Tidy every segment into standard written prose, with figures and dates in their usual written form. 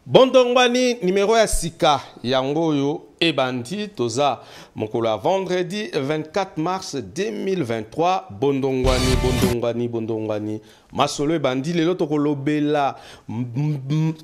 Bondongwani numéro ya sika yango yo ebandi toza mokolo ya vendredi 24 mars 2023 Bondongwani masolo ebandi lelo tokolobela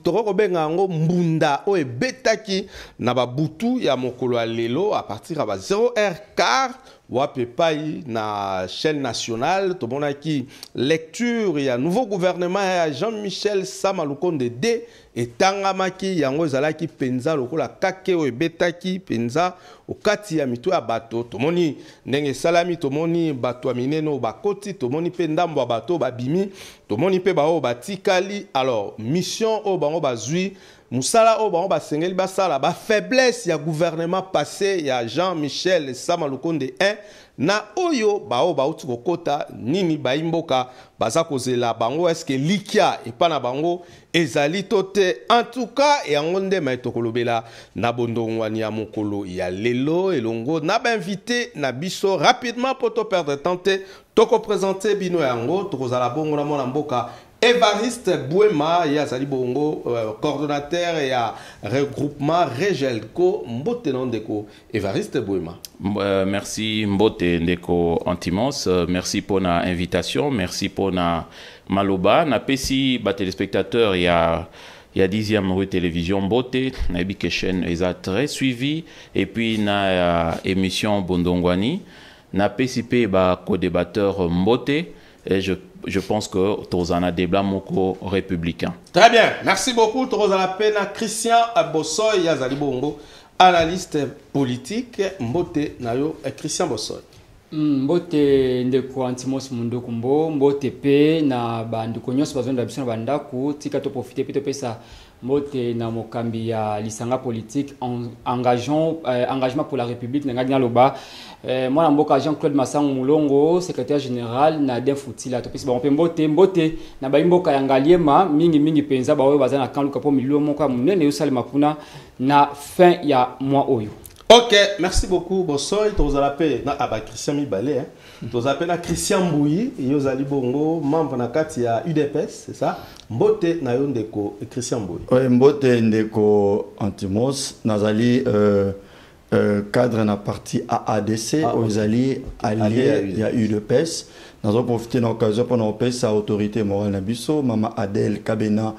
tokobenga yango mbunda o ebetaki na babutu ya mokolo ya lelo à partir ya 0h15 wapepai na chaîne nationale tomonaki lecture ya nouveau gouvernement ya Jean-Michel Sama Lukonde D etangamaki yango ezalaki penza lokola kake o ebetaki penza okati ya mito ya bato tomoni ndenge salami tomoni bato ya mineno bakoti tomoni pe ndambo ya bato babimi tomoni pe bao batikali alors mission o bango bazui musala o bango basengeli basala ba faiblesse ya gouvernement passé ya Jean-Michel Sama Lukonde 1 na oyo bao bauti kokota nini baimboka baza kozela bango eske likia epana bango ezali tote en tout cas yango nde maitokolobela na bondongwani ya mokolo ya lelo elongo na ba invité na biso rapidement pour to perdre temps te toko présenter bino yango tokozala bongo na mona mboka Évariste Bouema ya zali bongo coordonnateur ya regroupement Regelco Mbote Ndeko. Évariste Bouema. Merci Mbote Ndeko Antimos, merci pour la invitation, merci pour la maloba na pesi ba téléspectateurs il y a 10e rue télévision Mbote na bi chaîne est très suivi et puis na émission Bondongwani na PCP ba co-débatteur Mbote et je pense que Tozana débat moko républicain. Très bien, merci beaucoup Tozana Pena Christian Bossoy Yazali Bongo, analyste politique Mbote Nayo et Christian Bossoy. Mbote Ndeko Antimos Mundo Kumbo, Mbote P na banduko nyonso bazonda na biso na bandaku tika to profiter pe to pesa Mbote na mokambi ya lisanga politique engagement pour la République na ngagna loba moi na mboka Jean-Claude Massango Mulongo secrétaire général na Defutila to pesa ba Mbote na ba mboka ya Ngaliema mingi penza ba oyo bazana kanluka po milio moko munene yo salima kuna na fin ya mois oyo. Ok, merci beaucoup Bossoy. Tozala pe na aba Christian Mibale, tozala pe na Christian Mbouyi, yozali bongo membre na kati ya UDPS, c'est ça? Mbote na yo ndeko Christian Mbouyi. Oui, Mbote ndeko Antimos nazali cadre na parti AADC, ozali allié ya UDPS. Nous avons profité de l'occasion pour nous payer sa autorité morale na biso, Mama Adèle Kabena.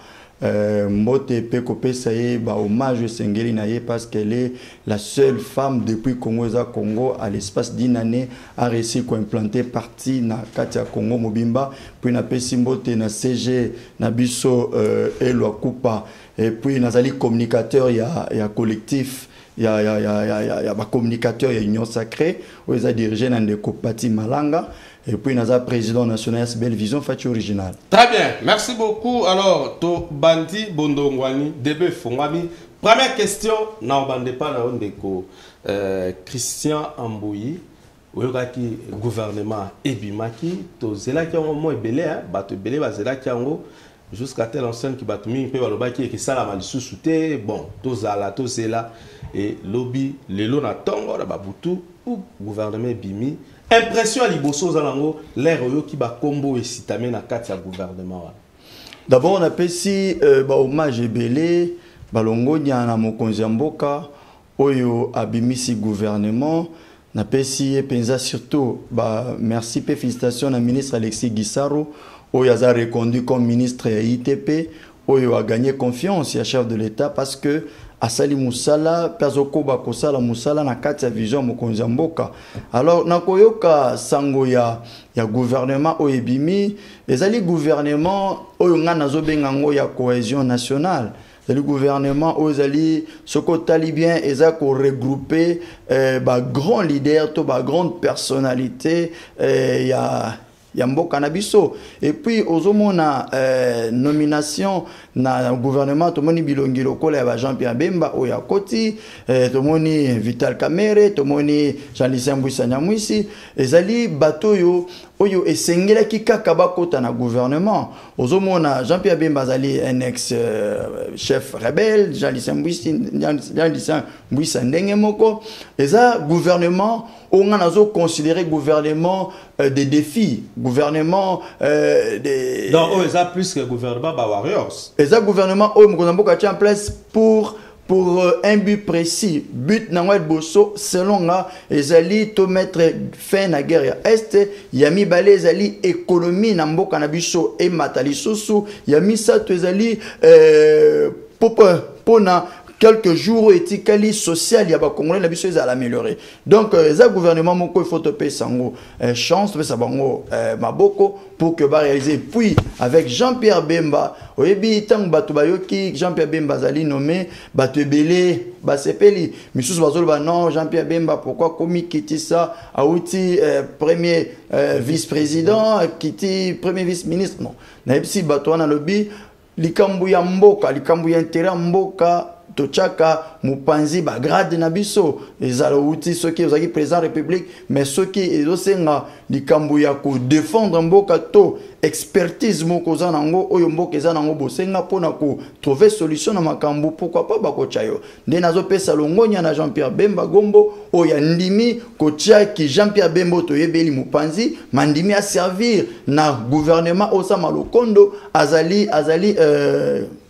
Mbote Peko Pesaye ba hommage Sengeli Naye parce qu'elle est la seule femme depuis Congo à l'espace d'une année a réussi à implanter parti na Katia Congo Mobimba puis na pesi Mbote na CG na biso Elwa Kupa et puis nazali communicateur ya collectif ya ba communicateur ya Union Sacrée où ils a dirigé na ndeko Pati Malanga. Et puis, nous avons président national Belle Vision Fati Original. Très bien, merci beaucoup. Alors, to Bandi Bondongwani, Debe Fongwami. Première question, na bande pas na ondeko Christian Mbouyi, oyokaki gouvernement ebimaki, to zelaki ngo mo ebele bato ebele ba zelaki ngo jusqu'à telle enseigne qui batumi pe balobaki ke sala malisusu te, bon, to zala to zela et lobby lelo na tongo na babutu ou gouvernement ebimi. Impression à Liboso Zalango, l'air qui va combo et citame na katia gouvernement. D'abord, on a pesi hommage belé, balongo nyana mokonzi mboka, oyo abimisi gouvernement, na pesi penza surtout merci pe félicitations à ministre Alexis Guissaro, oyo a reconduit comme ministre à ITP, oyo a gagné confiance à chef de l'État parce que Asali Musala, Pazoko Bakosala Musala na kati ya vision mokonzi mboka. Alors nakoyoka sango ya gouvernement oyebimi, ezali gouvernement oyo nga nazobenga ngo ya cohésion nationale. Le gouvernement ezali soko talibien eza ko regrouper ba grand leader to ba grande personnalité ya mboka na biso et puis ozomona nomination na gouvernement tomoni bilongi lokola ya Jean-Pierre Bemba oya koti tomoni Vital Kamerhe tomoni Jean-Lucien Mbouissa Nyamwisi ezali bato yo oyo esengela ki kaka bakota na gouvernement ozomona Jean-Pierre Bemba azali un ex chef rebelle Jean-Lucien Mbwisa ndenge moko eza gouvernement on a considéré gouvernement des défis, gouvernement des... Donc, ça plus que gouvernement Warriors. Et ça gouvernement, on a en place pour un but précis. But Nangwel Bosso, selon là, ezali to mettre fin à la guerre Est, yami balé ezali économie nambo kanabiso et matali sosu, yami sa to ezali pona quelques jours éthiquement social il y a pas congolais la biso à l'améliorer donc ça gouvernement moko il faut te payer sango chance mais ça bango maboko pour que va réaliser puis avec Jean-Pierre Bemba oyebi tang batu bayoki Jean-Pierre Bemba zali nommé batu belé ba sepeli misusu bazolo ba non Jean-Pierre Bemba pourquoi komi kiti ça auti premier vice-président kiti premier vice-ministre non na epsi batu na lobby likambu ya mboka likambu ya intérêt mboka tochaka mupanzi ba grade na biso ezala uti soki ozaki président république mais soki ezosenga likambu ya ko défendre mboka to expertise moko za nango oyo mboka eza nango bosenga pona ko trouver solution na makambu pourquoi pas bakochayo nde nazo pesa longonya na Jean-Pierre Bemba Gombo oya ndimi kocha ki Jean-Pierre Bemba to yebeli mupanzi mandimi a servir na gouvernement osama lokondo azali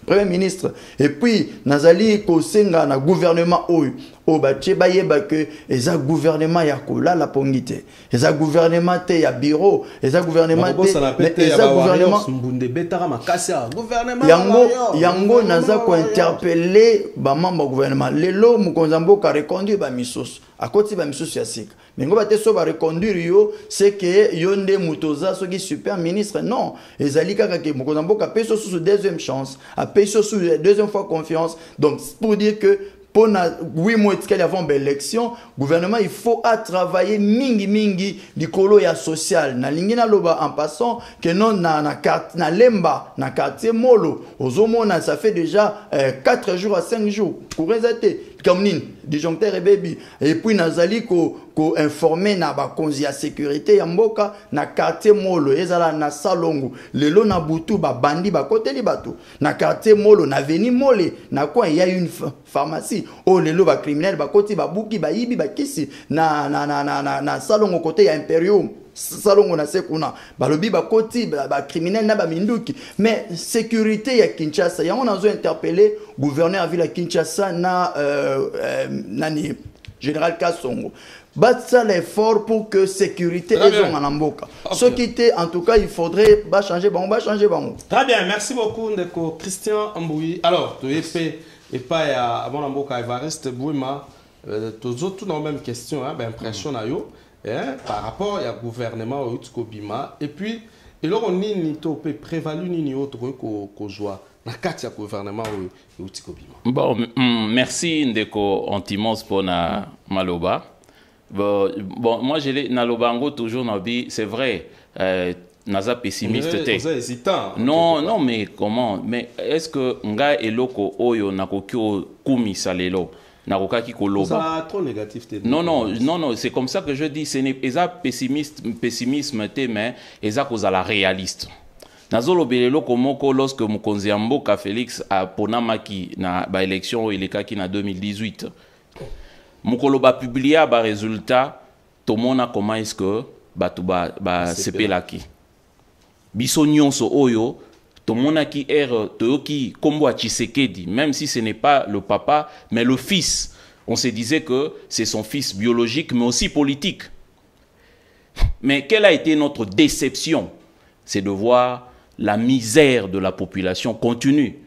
Premier ministre et puis nazali kosenga na gouvernement oyo obache bayeba que eza gouvernement ya kolala pongite eza gouvernement te ya bureau eza gouvernement te eza gouvernement mbunde betara makasi gouvernement yango naza ko interpeller ba membre gouvernement lelo mukonza mboka reconduire ba misoso akoti ba misoso ya sika mengo bate so ba reconduire yo c'est que yonde mutoza soki super ministre non ezali kaka ke mukonza mboka peso sous deuxième chance a peso sous deuxième fois confiance donc pour dire que pour 8 mois avant l'élection, le gouvernement il faut travailler mingi likolo ya social na lingina loba en passant que non na lemba na quartier molo ozomona ça fait déjà 4 jours à 5 jours pour résulter comme nini disjoncteur et baby et puis nazali ko informer na ba konzi ya sécurité ya mboka na quartier molo ezala na salongo lelo na butu ba bandi ba koteli bato na quartier molo na veni mole na quoi il y a une pharmacie oh lelo ba criminel ba koti ba buki ba yibi ba kisi na salongo côté ya imperium salongo na sekuna balobi ba koti ba criminel na ba minduki mais sécurité ya Kinshasa ya on a interpellé gouverneur ville à Kinshasa na nani général Kassongo battre l'effort pour que sécurité est en amboka. Ce qui était en tout cas il faudrait changer bon. Très bien, merci beaucoup Ndeko Christian Mboui. Alors, tu es fait et pas à mon amboka Evariste Bouima tous autres dans la même question hein, ben impression na yo par rapport au gouvernement au Bima et puis et là on ni topé prévalu ni autre ko joie na kati ya gouvernement au Bima. Bon, merci Ndeko Antimos pour na maloba. Bon, moi j'ai nalobango toujours nabi, c'est vrai. Naza pessimiste non mais comment mais est-ce que nga eloko oyo nakokyo kumi salelo nakokaki koloba ça trop négatif non c'est comme ça que je dis ce n'est pas pessimisme te mais eza kozala réaliste nazolo belelo komoko lorsque mokonzi ya mboka Félix a ponamaki na ba élection elekaki na 2018 mokolo ba publier ba résultat tomona comment est-ce que batu ba sepelaki biso nyonso oyo tomonaki toyoki kombo a Tshisekedi même si ce n'est pas le papa mais le fils on se disait que c'est son fils biologique mais aussi politique mais quelle a été notre déception c'est de voir la misère de la population continue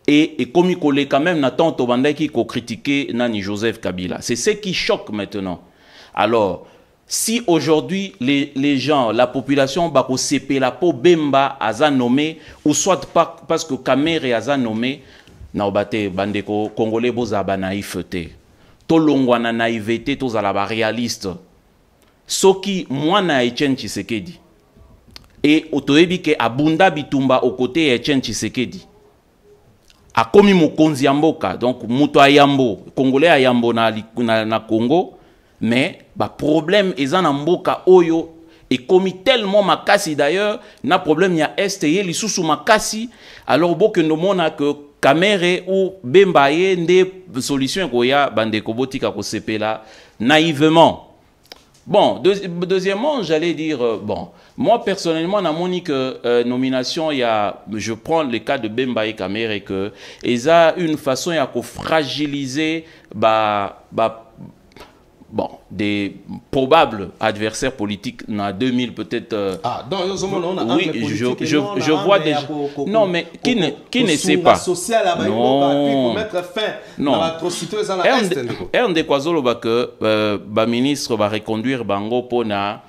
et comme il collait quand même Nathan Tobandaki qui critiquait Nani Joseph Kabila c'est ce qui choque maintenant alors si aujourd'hui les gens, la population, bako sepe la po Bemba aza nommé, ou soit pas parce que Kamere aza nommé, na obate bandeko congolais boza ba naïveté. To longwa na naïveté to zala ba réaliste. Soki mwana Etienne Tshisekedi. Et otoyebi ke abunda bitumba au côté Etienne Tshisekedi. Akomi mokonzi ya mboka, donc muto ayambo, congolais ayambo na Congo. Mais ba problème eza na mboka oyo et commis tellement makasi d'ailleurs na problème ya est et li susu makasi alors que nous mona que Kamere ou Bemba ye nde solution koya bande ko botika ko sepela naïvement. Bon, deuxièmement, j'allais dire, bon, moi personnellement, dans mon nomination, il y a, je prends le cas de Bemba et Kamere, que ils ont une façon à fragiliser, bon, des probables adversaires politiques en 2000 peut-être. Ah, donc oui, je vois déjà. Non, mais qui ne sait pas. Non. Non. RND Kwazolo que ministre va reconduire bango pona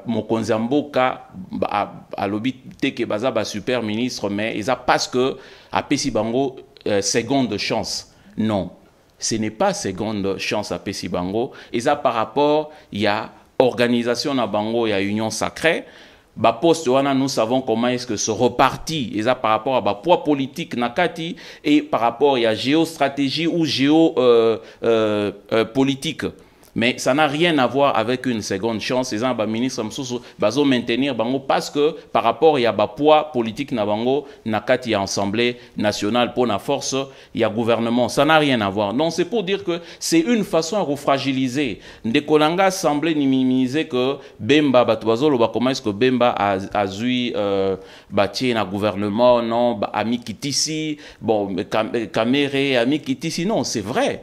mokonzi mboka à lobi teke baza ba super ministre mais ils a parce que a pesi bango seconde chance. Non. Ce n'est pas seconde chance à Pessi Bango. Et ça, par rapport, il y a organisation à Bango, il y a union sacrée. Poste, nous savons comment est-ce que se repartit. Et ça, par rapport à poids politique, Nakati, et par rapport, il y a géostratégie ou géopolitique. Mais ça n'a rien à voir avec une seconde chance. Les ministres vont maintenir Bango parce que par rapport il y a poids politique na Bango, nakati ya Assemblée nationale pour la force, il y a gouvernement. Ça n'a rien à voir. Non, c'est pour dire que c'est une façon à refragiliser. Ndekolanga Assemblée ni minimiser que Bemba comment est-ce que Bemba a zui bâti un gouvernement non ami kitisi bon Kamere ami kitisi non, c'est vrai.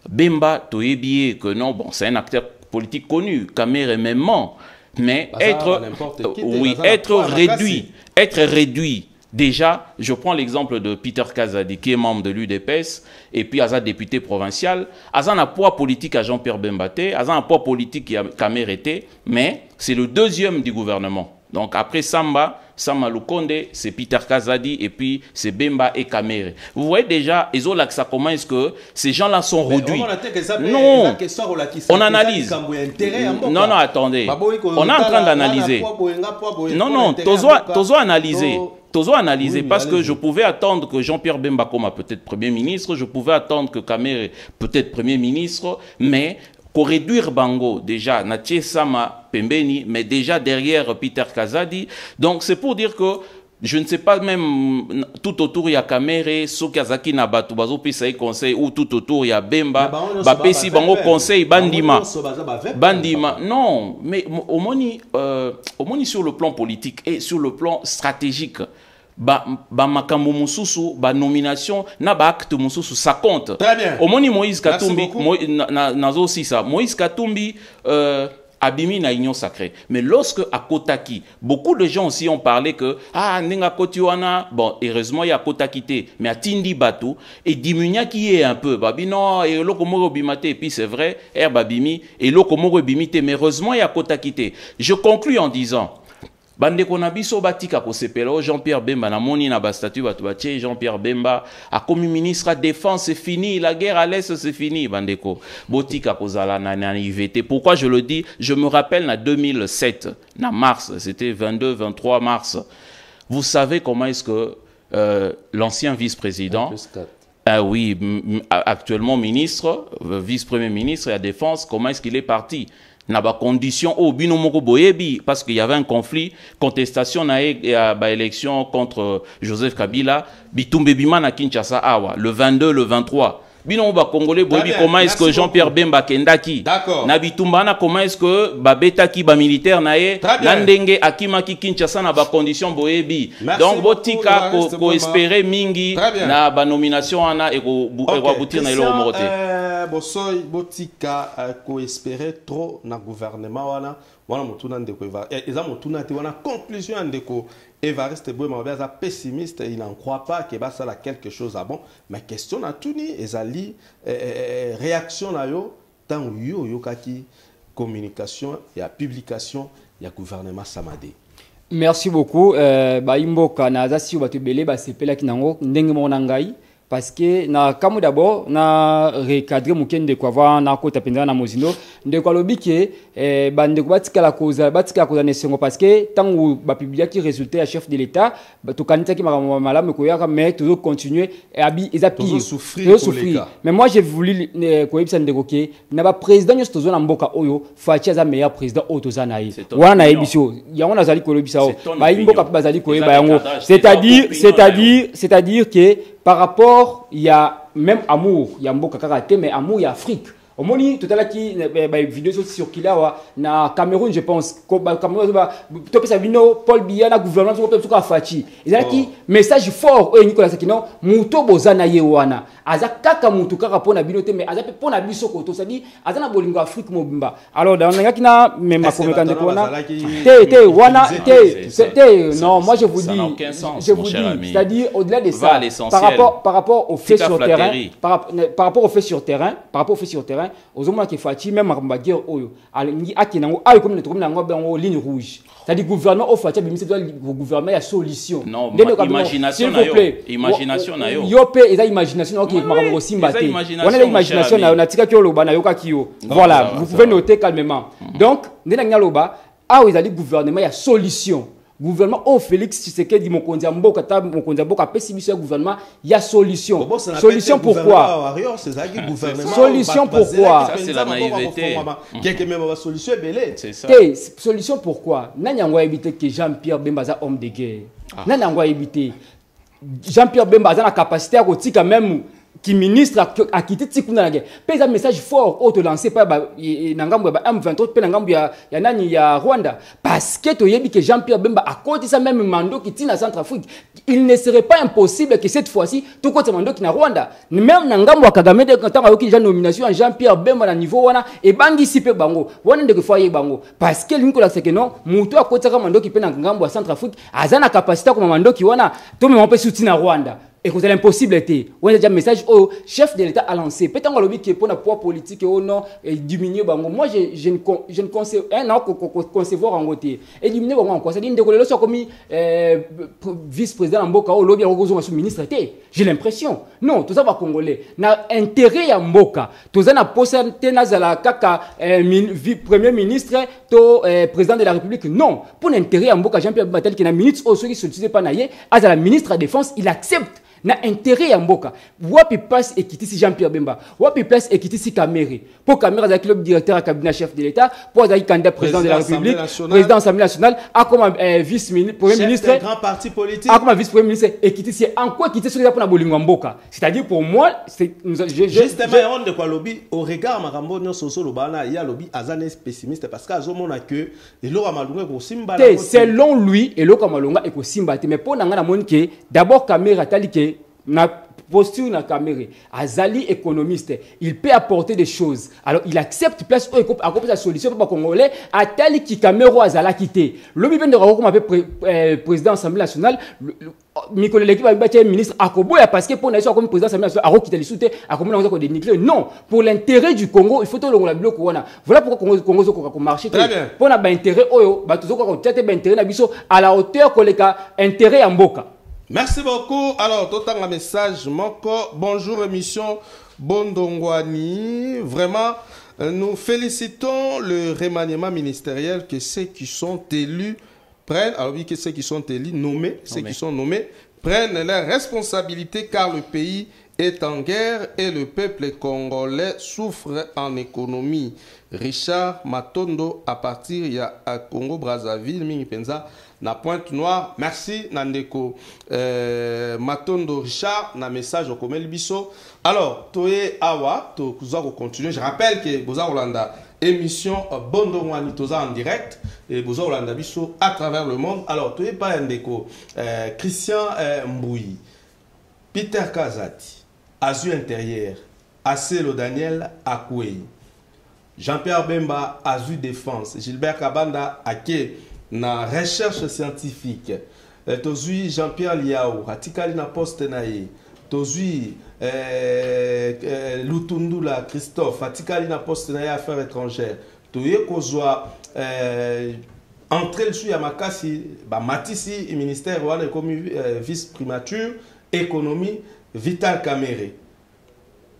Bemba, toyebié que non, bon, c'est un acteur politique connu, Kamere mêmement, mais être réduit. Déjà, je prends l'exemple de Peter Kazadi, qui est membre de l'UDPS, et puis Azad député provincial. Azad a un poids politique à Jean-Pierre Bembaté, Azad a un poids politique à Kamere, mais c'est le deuxième du gouvernement. Donc après Samba Lukonde, c'est Peter Kazadi et puis c'est Bemba et Kamere. Vous voyez déjà, comment est-ce que ces gens-là sont réduits? Non, on analyse. Non, attendez. On est en train d'analyser. Non, Tozo analyser. Tozo analyser parce que je pouvais attendre que Jean-Pierre Bemba comme peut-être Premier ministre, je pouvais attendre que Kamere peut-être Premier ministre, mais pour réduire Bango, déjà, Natie Sama Pembeni, mais déjà derrière Peter Kazadi. Donc, c'est pour dire que, je ne sais pas même, tout autour, il y a Kamere, Sokazaki Nabatu, Bazo Pisaï Conseil, ou tout autour, il y a Bemba, Bapesi Bango Conseil, Bandima. Non, mais au moins sur le plan politique et sur le plan stratégique, makambo mususu nomination na acte mususu ça compte. Omoni Moïse Katumbi nazo sisa Moïse Katumbi abimi na union sacrée. Mais lorsque à Kotaki, beaucoup de gens aussi ont parlé que nenga kotiwana bon heureusement il y a Kotakité mais à Tindi Batu et Dimunia qui est un peu babino et lokomoro bimate et puis c'est vrai babimi et lokomoro bimite mais heureusement il y a Kotakité. Je conclus en disant Bandeko na biso batika ko sepelo Jean-Pierre Bemba na moni na ba statut batuache Jean-Pierre Bemba a comme ministre de défense c'est fini la guerre à l'est c'est fini bandeko botika ko zala na IVT. Pourquoi je le dis? Je me rappelle en 2007 na mars, c'était 22-23 mars. Vous savez comment est-ce que l'ancien vice-président oui, actuellement ministre, vice-premier ministre à la défense, comment est-ce qu'il est parti? Na ba condition au binomoko boyebi parce qu'il y avait un conflit contestation na élection contre Joseph Kabila bitumbe bima na Kinshasa awa le 22 le 23 bino ba congolais boyebi comment est-ce que Jean-Pierre Bemba kendaki na bitumbana comment est-ce que ba betaki ba militaire na ye na ndenge akimaki Kinshasa na ba condition boyebi donc botika ko espérer mingi na ba nomination ana et ko aboutir na elo morote bosoy botika ko espérer trop na gouvernement wana motuna ndeko eza motuna te wana conclusion ndeko Evariste Bouema est pessimiste, il n'en croit pas que ça a quelque chose à bon. Mais question à tout ni ezali réaction à yo tant yo kaki communication et publication ya gouvernement Samadé. Merci beaucoup. Imboka na zasi batubele ba sepela kinango ndenge mo nangai parce que na kamu d'abord na recadrer mukende kwa va na kota pendana na mozino de kwa lobi ke bande ko batika la cause nesengo parce que tangu ba publier qui résultat à chef de l'état to kanita ki malamu ko yaka mais toujours continuer abi eza pire souffrir mais moi j'ai voulu ko yebisa ndeko ke na ba président nyos tozo na mboka oyo fachi za meilleur président otoza na yi wana yebisho yango na zali ko lobisa o ba mboka bazali ko yeba yango c'est-à-dire que par rapport, il y a même amour, il y a mboka karaté, mais amour, il y a Afrique. Au moment tout à l'heure qui vidéo sur qui là na Cameroun je pense Cameroun to pesa vino Paul Biya na gouvernement to pesa Fachi ezala ki message fort o Nicolas Sakino muto bozana ye wana aza kaka mutu kaka pona bino te mais aza pe pona biso ko to ça dit aza na bolingo Afrique mobimba alors dans ngaki na même makomeka ndeko na te wana te non moi je vous dis c'est-à-dire au-delà de ça par rapport aux faits sur terrain par rapport aux faits sur terrain ozomona ke Fachi même makamba guerre oyo alingi akinango ayo comme netoko nango bango ligne rouge c'est-à-dire gouvernement au Fachi bimise doit gouvernement ya solution imagination na yo yo pe eza imagination ok makambo simba te wana imagination na yo natika ki oloba na yo ka ki yo voilà vous pouvez noter calmement donc ndena ngaloba ayo ezali gouvernement ya solution gouvernement au Félix Tshisekedi mokonzi ya mboka ta mokonzi ya mboka pesi biso ya gouvernement ya solution pourquoi solution pourquoi ça c'est la naïveté quelque même solution belé c'est ça solution pourquoi nani yango éviter que Jean-Pierre Bemba za homme de guerre nani yango éviter Jean-Pierre Bemba za na capacité à kotika même qui ministre a quitté tikuna na guerre pesa message fort auto lancé par nangambo ya M23 pe nangambo ya nani ya Rwanda parce que to yebi que Jean-Pierre Bemba a côté ça même mando qui tina Centrafrique il ne serait pas impossible que cette fois-ci tout côté mando qui na Rwanda même nangambo ya Kagame de quand a eu nomination à Jean-Pierre Bemba na niveau wana et bangi sipe bango wana de foyer bango parce que Nicolas Sekeno muto a côté ka mando qui pe nangambo ya Centrafrique azana capacité comme mando qui wana to me on peut soutenir Rwanda. Et que c'est l'impossible. On a déjà un message au chef de l'État a lancé. Peut-être qu'on a dit que pour le poids politique et non diminuer. Moi, je ne conseille un concevoir en côté. Et diminuer en quoi? C'est-à-dire que les gens comme vice-président en Mboka ou lobby en sous-ministre. J'ai l'impression. Non, tout ça va congolais. Na intérêt à Mboka. Tout ça n'a pas la kaka premier ministre, to président de la République. Non, pour l'intérêt à Mboka, Jean-Pierre Batel qui n'a minute au qui se disait pas naïe, à la ministre de la Défense, il accepte. Na intérêt ya mboka wapi place ekiti si Jean-Pierre Bemba wapi place ekiti si Kamere pour Kamere za club directeur à cabinet chef de l'État pour za candidat président de la République président Assemblée nationale a comme vice ministre premier ministre grand parti politique a comme vice premier ministre ekiti si en quoi ekiti sur pour na bolingo mboka c'est-à-dire pour moi c'est justement on de quoi lobby au regard makambo no soso lobana ya lobby azane pessimiste parce que azomona que eloko malunga ko simba selon lui eloko malunga eko simba mais pour nanga na monike d'abord Kamere atali que na posture na Kamere azali économiste il peut apporter des choses alors il accepte place à la solution pour congolais à tel qui Kamero azala quitté le bien de comme président de l'Assemblée nationale Nicolas l'équipe va battre ministre Akoboya parce que pour naître comme président de l'Assemblée nationale a quitter les soutes à comme on a dénigré non pour l'intérêt du Congo il faut tout le bloc voilà pourquoi Congo ko marcher pour na ba intérêt oyo ba tuzo ko tete ba intérêt na biso à la hauteur que les intérêt en Mboka. Merci beaucoup. Alors, tout un message, Moko. Bonjour, émission Bondongwani. Vraiment, nous félicitons le remaniement ministériel que ceux qui sont élus prennent, alors oui, que ceux qui sont élus, ceux qui sont nommés, prennent leurs responsabilités car le pays est en guerre et le peuple congolais souffre en économie. Richard Matondo à partir il y a à Congo-Brazzaville, Mingi Penza. Na Pointe-Noire, merci Nandeko Matondo Richard, na message au Komel Bisso. Alors, Toye Awa, to continuer. Je rappelle que Boza Olanda émission Bondongwani Toza en direct et Boza Olanda Bisso à travers le monde. Alors, Toye pas Ndeko Christian Mbouyi, Peter Kazati, Azu Intérieur, Acelo Daniel Akouei, Jean-Pierre Bemba, Azu Défense, Gilbert Kabanda Ake na recherche scientifique tozui Jean-Pierre Liao atikali na poste naye tozui Lutundula Christophe atikali na poste naye affaires étrangères toye kozwa entre le sou ya makasi ba matisi ministère wana comme vice primature économie Vital Kamerhe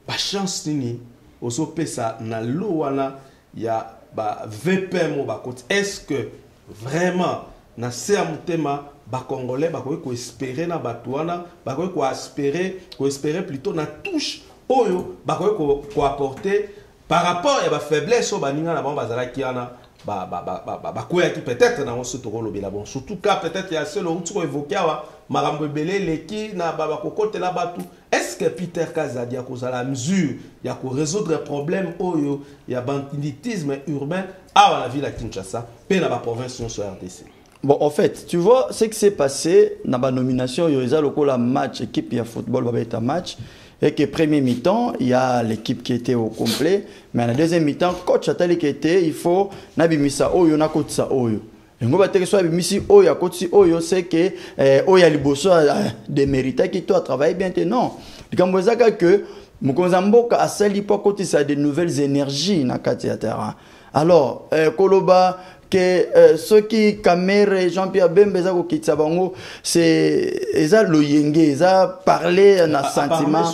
ba chance nini ozopesa na lo wana ya ba VPM ba côté. Est-ce que vraiment na se ya mutema ba congolais ba ko espérer na batwana ba ko espérer plutôt na touche oyo ba ko apporter par rapport à la faiblesse au baninga na ba zala kiana ba koya ki peut-être na on se toro lobela bon surtout cas peut-être il y a seul outil ko évoquer wa marambo belé leki na ba kokote la batu. Est-ce que Peter Kazadi a causé la mesure il y a ko résoudre le problème oyo il y a banditisme urbain à la ville de Kinshasa pe na ba province sur RDC. Bon, en fait, tu vois, ce qui s'est passé dans la nomination, il y a le match, équipe, il y a football, il y a un match. Et que premier mi-temps, il y a l'équipe qui était au complet. Mais en deuxième mi-temps, coach Atali qui était, il faut Nabimisa Oyo, Nakotsa Oyo. Et nous avons soit Bimisi Oyo, Kotsi Oyo, c'est que Oyo Liboso de mériter qui doit travailler bien. Non. Quand vous avez que Mukonzamboka a sali pour côté ça de nouvelles énergies dans le terrain. Alors, Koloba, que ceux qui Kamerhe Jean-Pierre Bemba za ko kitsa bango c'est eza loyenge eza parler na sentiment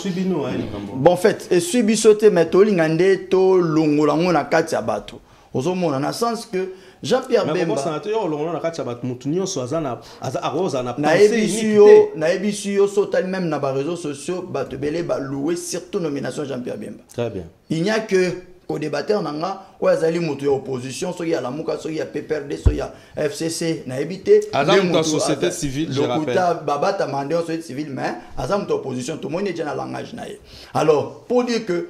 bon en fait et subi sauter metoli ngande to longolango na kati ya bato ozomona na sens que Jean-Pierre Bemba sénateur longolango na kati ya bato mutu nyonso azana aroza na pensée na ebisio sautal même na ba réseaux sociaux bato belé ba louer surtout nomination Jean-Pierre Bemba. Très bien. Il n'y a que au débatteur nanga ou azali mutu ya opposition so ya la muka so ya PPRD so ya FCC na évité la société civile je rappelle babata mandé société civile mais azam opposition tout le monde est dans langage naé. Alors pour dire que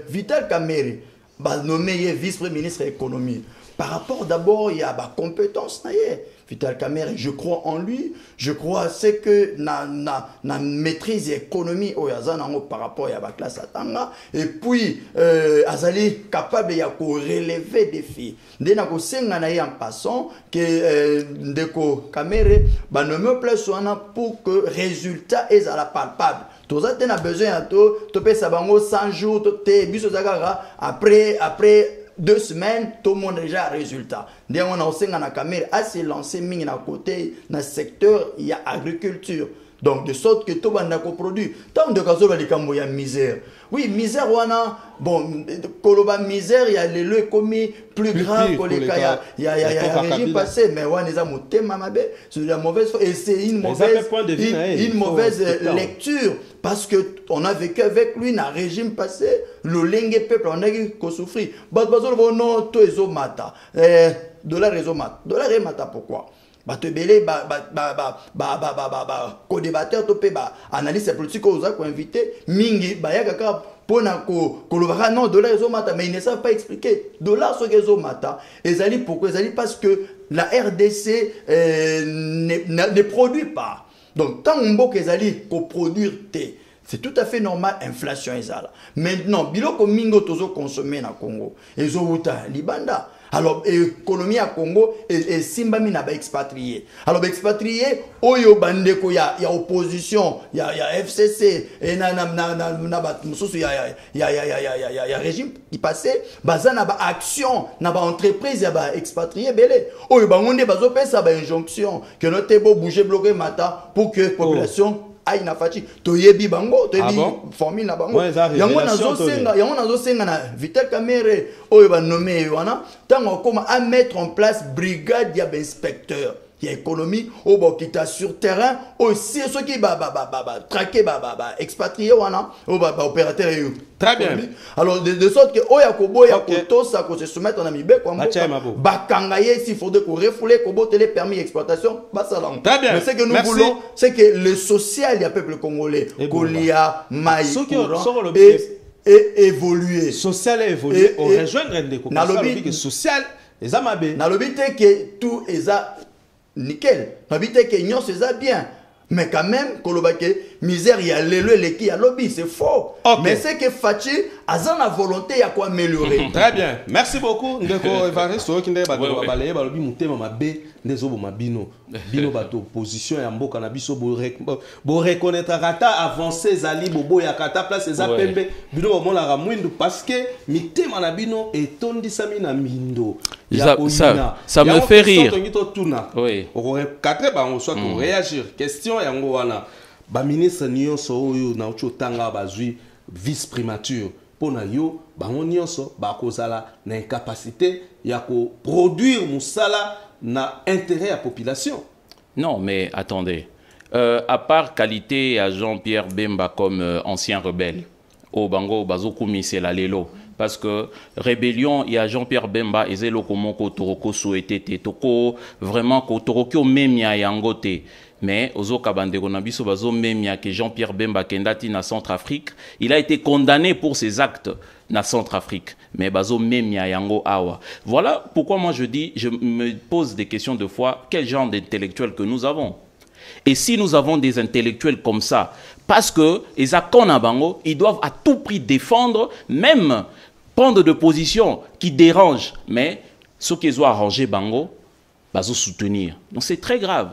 Vital Kamerhe ba nommé vice-premier ministre économie par rapport d'abord il y a ba compétence naé. Vital Kamerhe, je crois en lui, je crois c'est que na maîtrise économie au yazanango par rapport à la classe atanga et puis azali capable ya ko relever des défis. Ndena ko senga na en passant que ndeko Kamerhe ba nommé place wana pour que résultat est à la palpable. Tous a besoin to pesa bango 100 jours te biso zakara après 2 semaines, tout le monde a déjà un résultat. Dès qu'on a aussi la caméra, assez lancé à côté, dans le secteur, il y a agriculture. Donc, de sorte que tout le monde a produit. Tant de cas, il y a misère. Oui, misère, bon, Koloba misère, il y a les lieux commis plus graves que les cas. Il y a un régime passé, mais on est à mon thème, c'est la mauvaise, et c'est une mauvaise lecture. Parce qu'on a vécu avec lui dans un régime passé, le lingue peuple, on a eu qu'on souffrit. Non, tout est au mata. Dollar est au mata. Dollar est mata, pourquoi? Batebele co-débatteur topé analyse politique aux a invité mingi ba yaka pona ko kolobaka non dollar ezomata mais ils ne savent pas expliquer dollar so ezomata ezali pourquoi ezali parce que la RDC ne produit pas donc tant mboka ezali ko produire té c'est tout à fait normal inflation ezala maintenant biloko mingo tozo consommer na Congo ezo uta libanda. Alors, l'économie à Congo est simbami na ba expatrié. Alors, expatrié, oyo bandeko ya opposition, ya FCC, et na régime qui passait, baza na ba action, na ba entreprise ya ba expatrié belé. Oyo bangonde bazo pesa ba injonction que no te bo bouger bloquer mata pour que population aïe na fati to yebi bango to yebi formule na bango yango nazo senga na Vital Kamerhe oyo ba nommé wana tango koma à mettre en place brigade ya inspecteur ya économie au bokita sur terrain aussi ceux qui traquer expatrié wana au opérateur yo très bien alors de sorte que oya koboya kotosa ko se soumettre na mibe kwa mboka bakangaye s'il faut de ko refouler ko boteler permis d'exploitation basalang mais ce que nous voulons c'est que le social ya peuple congolais kolia mai et évoluer social et évoluer on rejoindre ndeko na lobby que social les amabe na lobby que tout eza nickel na lobby que nyonso eza bien. Mais quand même, misère, il y a les qui a lobby, c'est faux. Okay. Mais c'est que Fachi a la volonté à quoi améliorer. Très bien. Merci beaucoup. Ndeko Evaristo qui ndeba balayer balobi mutema mabe ndezobo mabino. Bino bato position ya mboka na biso bo reconnaître kata avancer zali bobo ya kata place za pembe bino bo mona ra mwindu parce que mitema na bino etondisami na mindo. Ça me fait rire. Oui. On quatre ba on soit réagir. Question yango wana ba ministre nyonso oyo na ochotanga bazui vice primature pona yo bango nyonso ba kozala na incapacité ya ko produire musala na intérêt à population. Non, mais attendez. À part qualité à Jean-Pierre Bemba comme ancien rebelle, au Bango Bazokumi c'est la Lelo. Parce que rébellion, il y a Jean-Pierre Bemba et Zelo Komoko Toroko souhaité Toko vraiment Kotoroko Memia Yangote. Mais Ozo Kabandego Nabiso Bazo Memia que Jean-Pierre Bemba Kendati na Centrafrique, il a été condamné pour ses actes na Centrafrique. Mais Bazo Memia Yango Awa. Voilà pourquoi moi je dis, je me pose des questions de foi, quel genre d'intellectuels que nous avons. Et si nous avons des intellectuels comme ça, parce que les accords Nabango, ils doivent à tout prix défendre, même prendre de positions qui dérangent, mais ceux qui ont arrangé Bango, ils vont soutenir. Donc c'est très grave.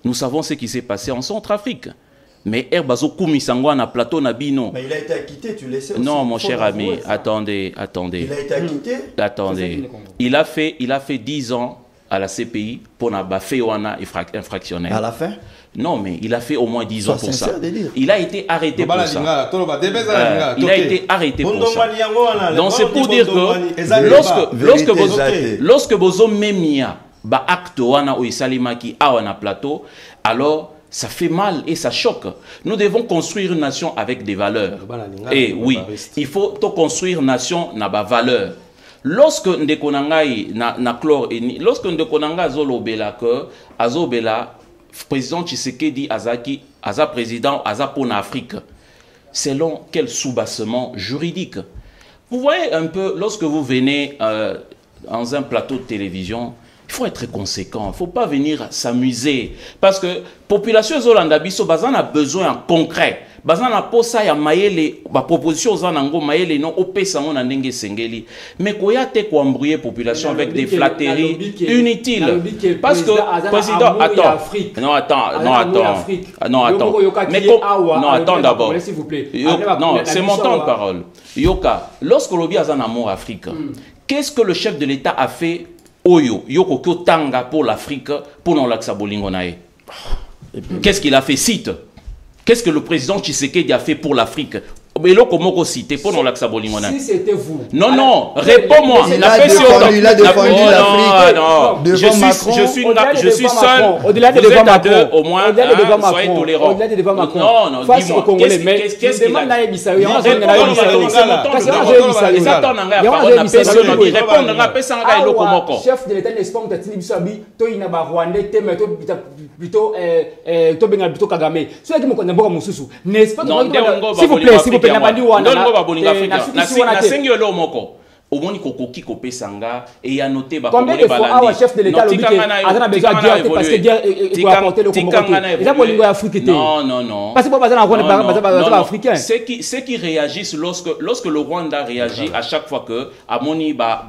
Nous savons ce qui s'est passé en Centrafrique. Mais Herbazo Kumisango na plateau Nabino. Mais il a été acquitté, tu le sais aussi. Non, mon cher ami, attendez. Il a été acquitté. Attendez. Il a fait 10 ans à la CPI pour n'abafer Wana infractionnel. À la fin? Non, mais il a fait au moins 10 ans pour ça. Il a été arrêté pour ça. Il a été arrêté pour ça. Donc c'est pour dire que lorsque Bozo Memia ba acte Wana ou Isalimaki Awana plateau, alors ça fait mal et ça choque. Nous devons construire une nation avec des valeurs. Et oui, il faut construire une nation na ba valeur. Lorsque Ndekonangai na chlore lorsque Ndekonanga azolobela que azobela président Tshisekedi Azaki Aza président Aza pour l'Afrique, selon quel soubassement juridique? Vous voyez un peu, lorsque vous venez dans un plateau de télévision, il faut être conséquent, il ne faut pas venir s'amuser. Parce que la population Zolanda Biso a besoin en concret. Bazana posa ya mayele ba proposition za nango mayele non opesa ngo na ndenge sengeli mais koya te ko embrouiller population avec des flatteries inutiles parce que président attends d'abord s'il vous plaît non c'est mon temps de parole yoka lorsque lobi azan amour Afrique qu'est-ce que le chef de l'État a fait oyo yoko tanga pour l'Afrique pour non laksa bolingo nae qu'est-ce qu'il a fait cite. Qu'est-ce que le président Tshisekedi a fait pour l'Afrique? Si c'était vous. Non, réponds-moi. Il a défendu l'Afrique. Je suis seul. Au-delà de devant Macron. Au moins, soyez tolérants. Au-delà de devant Macron. Non, dis-moi. Qu'est-ce qu'il a fait? Chef de l'État n'est-ce pas plutôt Kagame. N'est-ce pas? S'il vous plaît, s'il vous plaît. Omoni kokoki kopesanga et ya noté ba combien de fois un chef de l'État a besoin de dire parce que dire pour apporter le Congo non parce que africain ceux qui réagissent lorsque le Rwanda réagit à chaque fois que amoni ba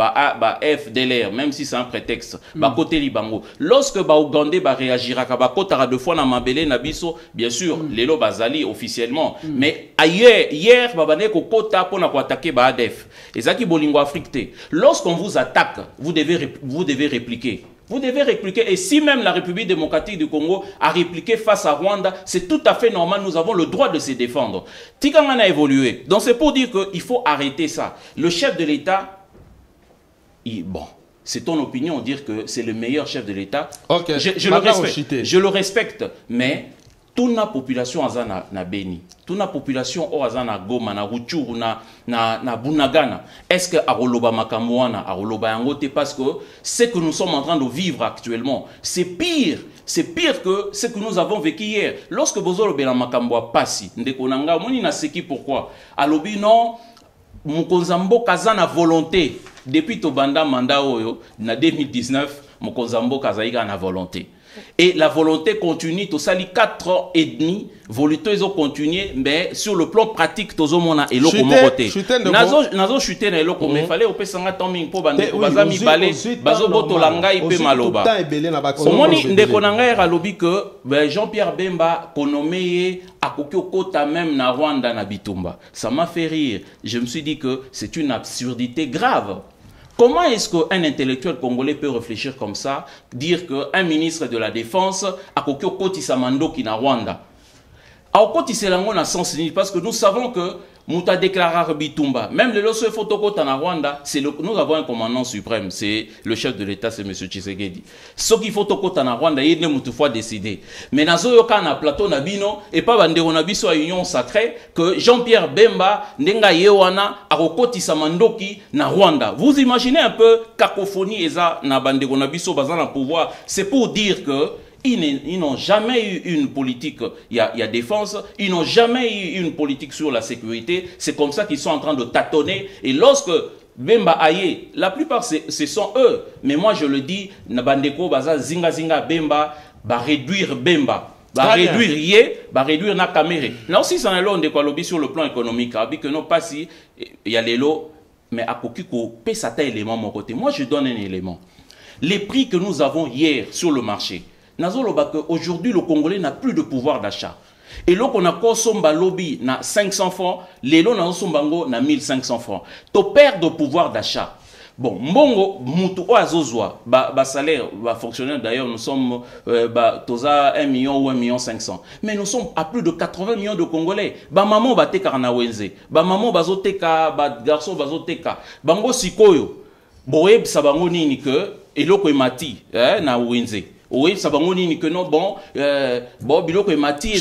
FDLR même si c'est un prétexte ba côté libango lorsque ba Ougandais ba réagira ka ba kotara deux fois na mabele na biso bien sûr lelo bazali officiellement mais ailleurs hier ba bané ko kota pour na ko attaquer ba ADF ezaki bolingo lorsqu'on vous attaque, vous devez répliquer. Vous devez répliquer. Et si même la République démocratique du Congo a répliqué face à Rwanda, c'est tout à fait normal. Nous avons le droit de se défendre. Tikangana a évolué. Donc c'est pour dire qu'il faut arrêter ça. Le chef de l'État, bon, c'est ton opinion, dire que c'est le meilleur chef de l'État. Okay. Je le respecte. Mais toute la population na Beni, toute la population na Goma, na Rutshuru, na Bunagana, est-ce que Aroloba Makamouana, Aroloba Yangote, parce que ce que nous sommes en train de vivre actuellement, c'est pire que ce que nous avons vécu hier. Lorsque Bozolo Bela Makamboa passi, Ndekonanga, moni na seki pourquoi? Alobi non, Mukonzambo Kazana volonté, depuis Tobanda Manda Oyo, na 2019, Mukonzambo Kazaïga na volonté. Et la volonté continue, tout ça, les 4 ans et demi, volonté continue, mais sur le plan pratique, tout le monde est là comme côté. Nazo chuté na eloko, mais fallait au pesanga toming pour bande, bazami balé, bazo botolanga ipe maloba. Omoni ndekonanga era lobi que Jean-Pierre Bemba konomeye akoki okota même na Rwanda na Bitumba. Ça m'a fait rire. Je me suis dit que c'est une absurdité grave. Comment est-ce qu'un intellectuel congolais peut réfléchir comme ça, dire qu'un ministre de la Défense a kokyo koti samando qui na Rwanda? Alors, quand il s'est lancé dans sens parce que nous savons que Mouta déclaré Bitumba, même le lorsque Fotoko en Rwanda, nous avons un commandant suprême, c'est le chef de l'État, c'est M. Tshisekedi. Ce qu'il faut en Rwanda, il ne faut décider. Mais dans ce cas, na plateau Nabino, et pas Bandero Nabiso à Union Sacrée, que Jean-Pierre Bemba, Nenga Yewana, Arokoti Samandoki, na Rwanda. Vous imaginez un peu cacophonie et ça, na Bandero Nabiso, basant le pouvoir. C'est pour dire que ils n'ont jamais eu une politique, il y a défense, ils n'ont jamais eu une politique sur la sécurité. C'est comme ça qu'ils sont en train de tâtonner. Et lorsque Bemba Aye, la plupart ce sont eux. Mais moi je le dis, Nabandeko, Baza, Zinga Zinga, Bemba, va réduire Bemba. Va réduire Yé, va réduire Nakamere. Là aussi, c'est un lot de quoi lobby sur le plan économique. Que non, pas si, il y a les lots, mais à Kokiko, paie sa taille élément mon côté. Moi je donne un élément. Les prix que nous avons hier sur le marché, aujourd'hui, le Congolais n'a plus de pouvoir d'achat. Et là, on a consommé lobby na 500 francs, les lots na sombango na 1500 francs. Tu perds de pouvoir d'achat. Bon, mbongo mutu oazozwa, salaire, fonctionnaire d'ailleurs, nous sommes toza 1 million ou 1 million 500. Mais nous sommes à plus de 80 millions de Congolais. Maman ba teka na wenze, maman bazoteka, garçon bazoteka. Bango sikoyo. Boye sabango nini que eloko emati, na wenze. Oui, ça va ni que non bon biloko et mati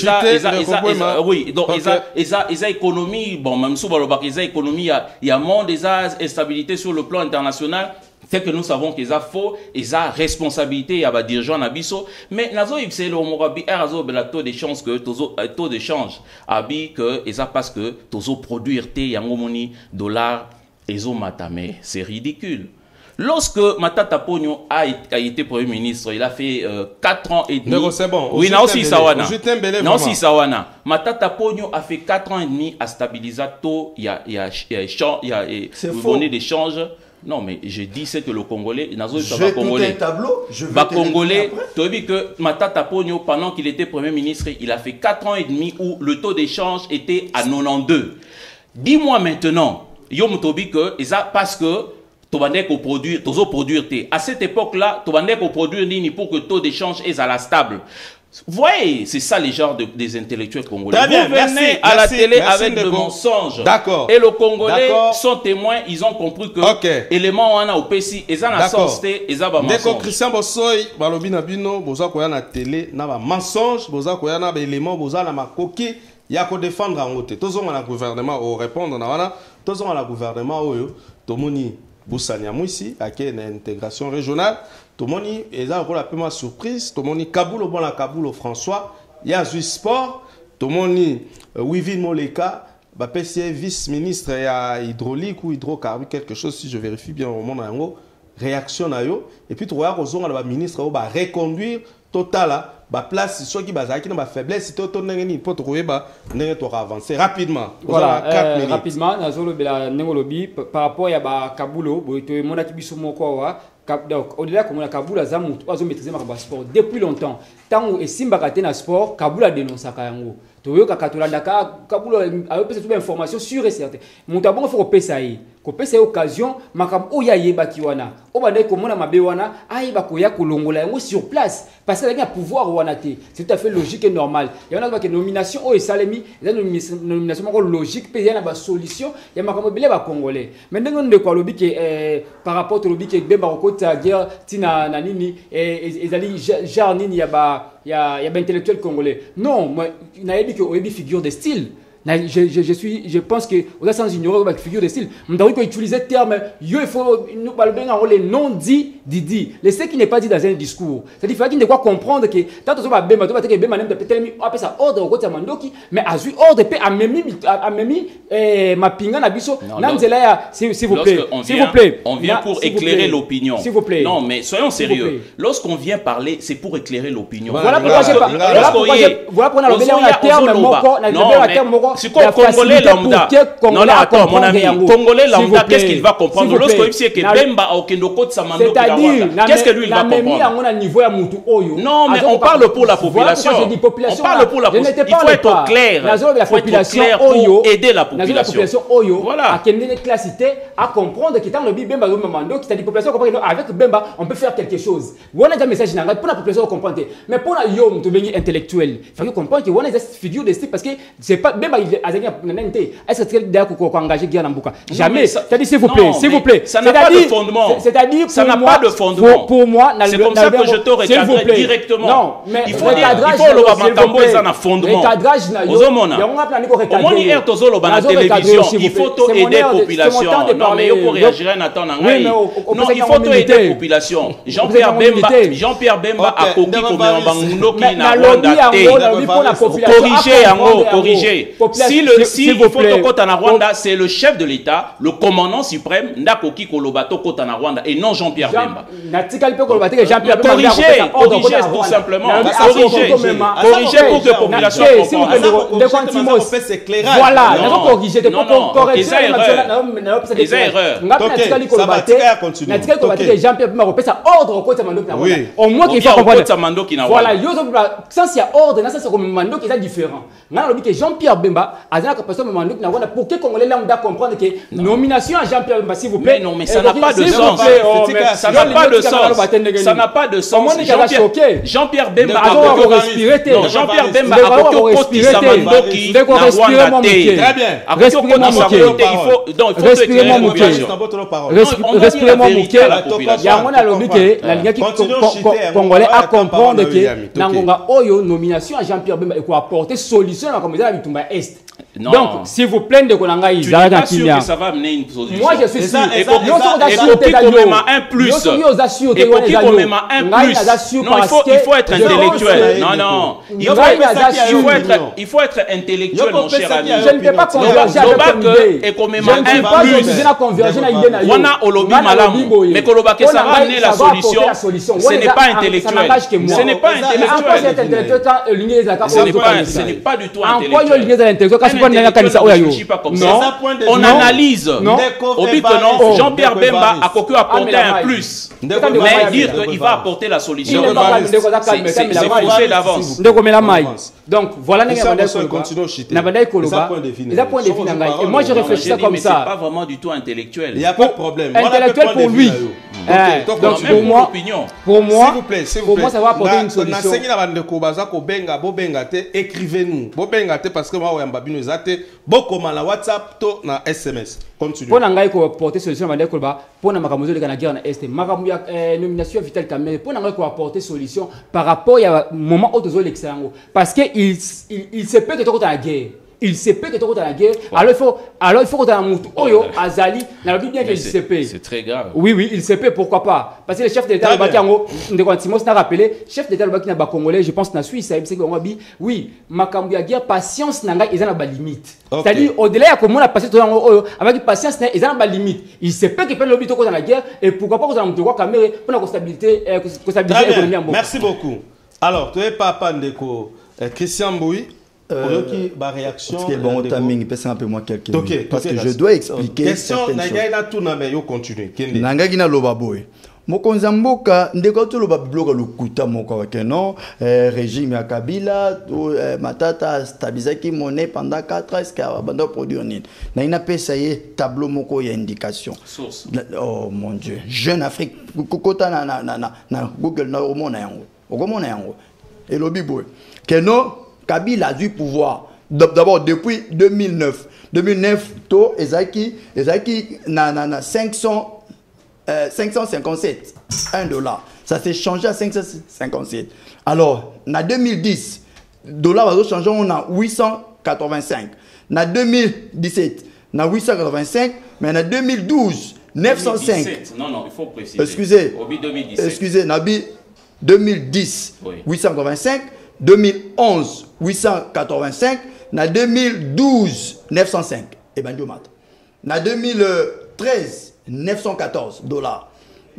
oui donc esa économie bon même sous le bac esa économie il y a monde esa instabilité sur le plan international c'est que nous savons qu'ils a faux esa responsabilité ya ba dirigeant na biso mais nazo c'est le morabi erazo bela taux d'échange que taux d'échange abi que esa parce que tozo produire te yango moni dollar ezo matame c'est ridicule. Lorsque Matata Ponyo a été Premier ministre, il a fait 4 ans et demi. C'est bon. Oui, non, si Sawana. Non, si Sawana. Matata Ponyo a fait 4 ans et demi à stabiliser taux. Il y a monnaie d'échange. Non, mais je dis c'est que le Congolais, un tableau. Congolais, tu as vu que Matata Ponyo, pendant qu'il était Premier ministre, il a fait 4 ans et demi où le taux d'échange était à 92. Dis-moi maintenant, Yom Tobi que, et ça parce que à cette époque-là, tu vas produire nini pour que le taux d'échange est à la stable. Vous voyez, c'est ça les genres des intellectuels congolais. Vous venez à la télé avec des mensonges. D'accord. Et le Congolais sont témoins, ils ont compris que élément on a au PC, ils ont la sortie, ils ont la mensonge. Dès que Christian Bossoy, Balobi Nabino, Boza Koya na télé, na ba mensonge, Boza Koya na ba élément, Boza na makoki, ya ko défendre en route. Tous on a gouvernement au répondre na wana, tous on a gouvernement oyo, tomoni Boussania Mouissi, à qui une intégration régionale. Tout le monde est là pour la première surprise. Tout le monde est Kaboul au bon la Kaboul au François. Il y a Zui Sport. Tout le monde est Wivin Moleka. PCA vice-ministre hydraulique ou hydrocarbure, quelque chose, si je vérifie bien au moment où réaction à yo. Et puis, tu vois, le ministre va reconduire total la place, ceux qui basent na faiblesse, tu pour trouver avancer rapidement. Voilà, rapidement, par rapport à Kabulo, au-delà de Kaboul, maîtriser le sport depuis longtemps. Tant que Simba na sport, Kaboul a dénoncé Kayango. Kaboul a une information sûre et certaine. Mon tabou faut que c'est occasion makam oya yeba kiwana obande ko mona mabe wana aiba ko ya kolongola yango sur place parce que il y a pouvoir wana te c'est tout à fait logique et normal il y en a que nomination o esalemi nomination ko logique pe il y a ba solution il y a makam bele ba congolais mais ndenge de ko lobi ke par rapport au lobi ke bemba ko ta guerre tina na nini ezali genre nini ya ba intellectuel congolais non moi na yebi que oyebi figure de style. Je pense que au sans ignorer la figure de style, nous devons utiliser le terme il faut nous parler les non dit didi. Le ce qui n'est pas dit dans un discours. C'est-à-dire qu'il faut comprendre que tant que ça bemba to que bemba même peut-être on appelle ça ordre au côté mandoki mais a eu ordre peut amemi mapinga na biso nanzela ya s'il vous plaît. On vient pour éclairer l'opinion. S'il vous plaît. Non mais soyons sérieux. Lorsqu'on vient parler, c'est pour éclairer l'opinion. Voilà pourquoi on a terme moko na terme c'est quoi Congolais lambda? Non, attends, mon ami. Congolais lambda, qu'est-ce qu'il va comprendre? Lorsqu'on dit que Bemba au Kendoko de Samandoki Qu'est-ce que lui il va comprendre? Non, mais on parle pour la population. On parle pour la population. Il faut être clair. Il faut être clair pour aider la population. Voilà. À comprendre que dans le Bemba, la population comprend avec Bemba, on peut faire quelque chose. On a un message pour la population comprendre. Mais pour la Yom, tu es intellectuel. Il faut comprendre que on a des figures de style parce que c'est pas Bemba, il est est-ce que tu es d'accord pour engager Guy Nambuka? Jamais. C'est-à-dire, s'il vous plaît, s'il vous plaît. Ça n'a pas de fondement. C'est-à-dire, ça n'a pas de fondement. Pour moi, c'est comme ça que je te recadre directement. Non, mais il faut le Bamatambo, ils ont un fondement. Il faut aider la population. Non, mais il faut réagir à Nathan Nangaï. Non, il faut aider la population. Jean-Pierre Bemba a coquille comme un banguno qui n'a pas corriger. Si il faut Kota na Rwanda, c'est le chef de l'État, le commandant suprême, Ndakoki Kolobato Kota na Rwanda, et non Jean-Pierre Bemba. Corriger tout simplement. Corriger pour que la population comprenne. Voilà, corriger. Les erreurs. Jean-Pierre Bemba ça ordre au moins qu'il faut comprendre. Voilà, sans il y a ordre, ça c'est comme mando qui est différent. Que Jean-Pierre Bemba a la capacité de mando pour que Congolais là on doit comprendre que nomination à Jean-Pierre Bemba s'il vous plaît. Mais non, mais ça n'a pas de sens. Ça n'a pas de sens. Ça n'a pas de sens. Jean-Pierre Bemba a respirer. Jean-Pierre Bemba a respirer. Très bien. Respirez-moi mon il y a un lobby que la Ligue congolais à comprendre que Nangonga Oyo nomination à Jean-Pierre Bemba et quoi apporter solution à la communauté de Bitumba Est. Non. Donc, s'il vous plaît, de Konanga, tu n'es pas sûr que ça va amener une solution. Moi, je suis sûr. Et Koki Komema un plus. Et Koki Komema un plus. Non, il faut être intellectuel. Non. Il faut être intellectuel, mon cher ami. Je ne peux pas converger avec l'idée. Et Komema un plus. On a Olobi Malamu. Mais Kolobake, ça va amener la solution. Ce n'est pas intellectuel. Ce n'est pas intellectuel. Ce n'est pas du tout intellectuel. Non, on analyse. Au but que non, Jean-Pierre Bemba a apporté un plus. Mais dire qu'il va apporter la solution, c'est faussé d'avance. Donc voilà, et moi je réfléchis ça comme ça. C'est pas vraiment du tout intellectuel. Il n'y a pas de problème. Intellectuel pour lui. Donc pour moi, ça va apporter une solution. Écrivez-nous. Parce que moi, beaucoup na WhatsApp, to na SMS. Continue. Pour n'engager ko apporter solution à Kolba, pour na makamuzo de la guerre na Est, makamu ya nomination Vital Kamerhe, pour n'engager ko apporter solution par rapport à moment où tu l'excellent. Parce que il se peut que tu la guerre. Il se peut que tu la guerre. Alors il faut que tu aies un moutou. Oyo, Azali, dans le but bien que il se peut. C'est très grave. Oui, il se peut, pourquoi pas. Parce que le chef de l'État, de Quantimos n'a rappelé, chef d'État qui n'a pas congolais, je pense que na Suisse, c'est que oui, makambu ya guerre, patience n'a pas limite. C'est-à-dire, au-delà de comment la patience, avec patience, ils n'ont pas limite. Il se peut qu'ils prennent l'objet dans la guerre, et pourquoi pas que vous avez Kamerhe pour la stabilité économique. Merci beaucoup. Alors, tu es papa Ndeko, Christian Mbouy. Réaction. Parce que bon, timing, peut un peu moins quelques minutes. Parce que je dois expliquer. Question, Nagaïna Touname, yo continue. Nagaïna Lobaboy. Mokonzamboka, ndeko to loba bloka lukuta moko non, régime ya Kabila, Matata stabilisaki monnaie pendant 4 ans, est-ce qu'il a bando produire nini. Na ina pesa ye tableau moko ya indication. Source. Oh mon Dieu, Jeune Afrique, kota na Google na omona yango. Okomona yango. Et lobi boy. Keno Kabila a du pouvoir. D'abord, depuis 2009. 2009, to Ezaki na 557, $1. Ça s'est changé à 557. Alors, en 2010, dollar va changer, on a 885. En 2017, on a 885, mais en 2012, 905. 2017. Non, il faut préciser. Excusez. Obi 2017. Excusez, Nabi 2010, oui. 885. 2011, 885. En 2012, 905. Et bien, en 2013, $914.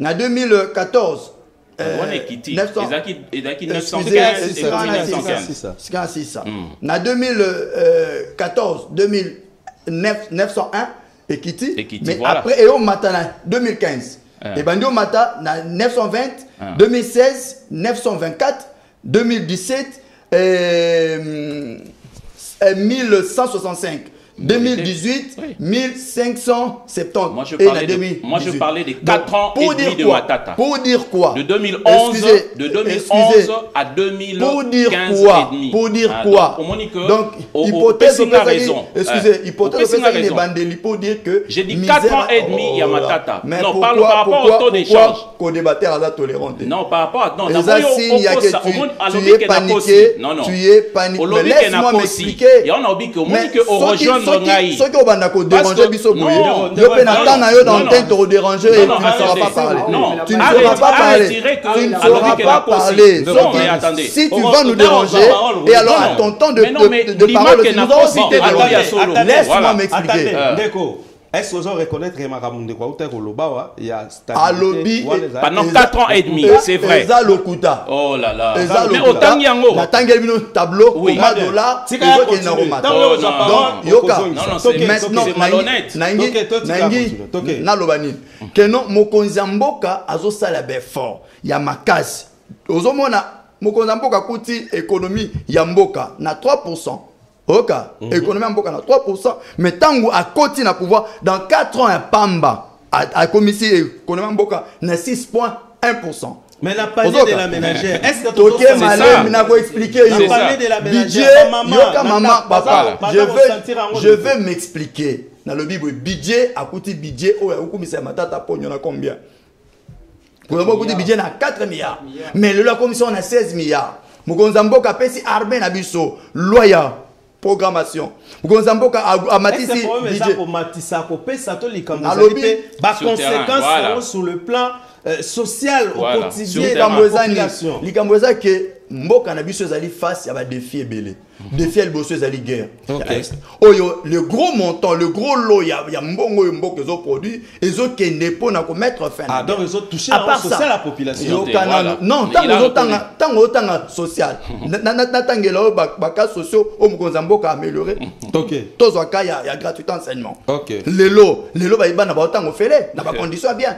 En 2014, 915. En 2014, 901, Ekiti. Mais voilà. après, et au matin, 2015. Et Bandi Mata, 920, 2016, 924, 2017, 1165. 2018, 1570. Moi, je parlais des 4 ans et demi de Matata. Pour dire quoi? De 2011 à 2015 pour dire quoi? et demi. Pour dire quoi? Donc, hypothèse excusez, hypothèse pour dire que j'ai dit 4 ans et demi, il y a Matata. Non, par rapport au taux d'échange. Co-débatteur à tolérant. Non, par rapport à... Non, tu es paniqué. Tu es paniqué. Laisse-moi m'expliquer. Il y a un obi que rejoindre Ngai. Ceux qui ont déranger Bisso Boye, yo pe natana yo dans tel te déranger et tu ne sauras pas parler. Tu ne sauras pas parler. Tu ne sauras pas parler. Si tu vas nous déranger et alors à ton temps de parole, laisse-moi m'expliquer. Est-ce que vous reconnaître que Maramunde Koloba, il y a stabilité pendant 4 ans et demi, c'est vrai. Oh là là. Mais autant yango. La tangel tableau, combien de dollars, c'est quoi qui est normal. Donc, Yoka, maintenant, Nangi, Nalobani, que non, Mokonzamboka, Azo Salabe fort, Yamakasi. Ozomona, Mokonzamboka Kuti, économie, Yamboka, na 3%. Ok, économie en na 3%, mais tango à côté na pouvoir dans 4 ans à Pamba à commission économie en boka na 6,1%. Mais la panier de la ménagère, est-ce que tu as malin n'a pas expliqué la panier de la ménagère maman papa je vais m'expliquer dans le bible budget à côté budget au commissaire matata pognon na combien? Pour le côté budget na 4 milliards, mais la commission na 16 milliards. Mokonzamboka pesi armée na biso loya programmation. Mokonzamboka a matisi budget pour matisa ko pesa to likamozali ba conséquences sur le plan social au quotidien de la population. Likamboza que mboka na biso zali face à ba défi ebele. Défi el bosso zali guerre. Oyo le gros montant, le gros lot ya mbongo mboka zo produit ezo kende pona ko mettre fin. Ah donc ils ont touché à social la population. Non, tant autant social. Na tangela ba cas sociaux au Mokonzamboka améliorer. OK. Tozo ka ya gratuité enseignement. OK. Les lots ba ibana ba autant ofele na ba conditions bien.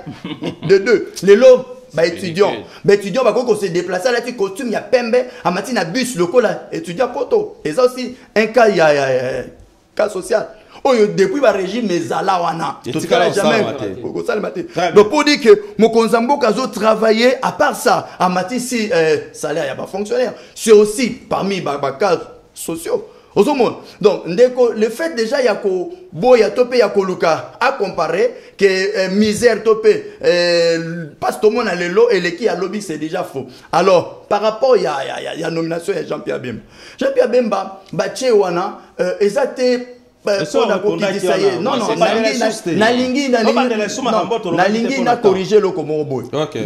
De deux, les lots étudiants va se déplacer là tu costume ya pembe à matin bus local étudiant poto et ça aussi un cas cas social depuis le régime ezala wana jamais donc pour dire que Mokonzamboka zo travailler à part ça à matin si salaire ya ba fonctionnaire c'est aussi parmi ba cas sociaux. Donc, le fait déjà il y a ko boya topé ya koluka à comparer que misère topé parce que tout le monde a le lot et le qui a lobby c'est déjà faux. Alors par rapport il y a nomination de Jean-Pierre Bemba. Jean-Pierre Bemba bache wana exacté non nalingi na corriger le comme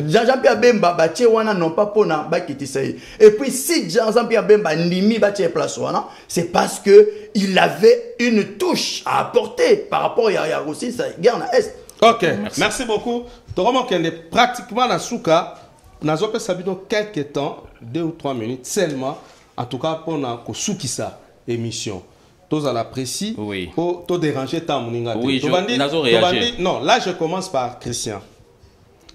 Jean-Pierre Bemba bache wana non pas pona bakitisa et puis si Jean-Pierre Bemba ndimi bache place wana c'est parce que il avait une touche à apporter par rapport à aussi ça guerre na est. OK, merci beaucoup. Toromo kende pratiquement na souka nazope sabino quelques temps 2 ou 3 minutes seulement en tout cas pour na ko soukisa émission. Tous à l'apprécie. Oui. Pour te déranger ta moninga. Oui, non, là je commence par Christian.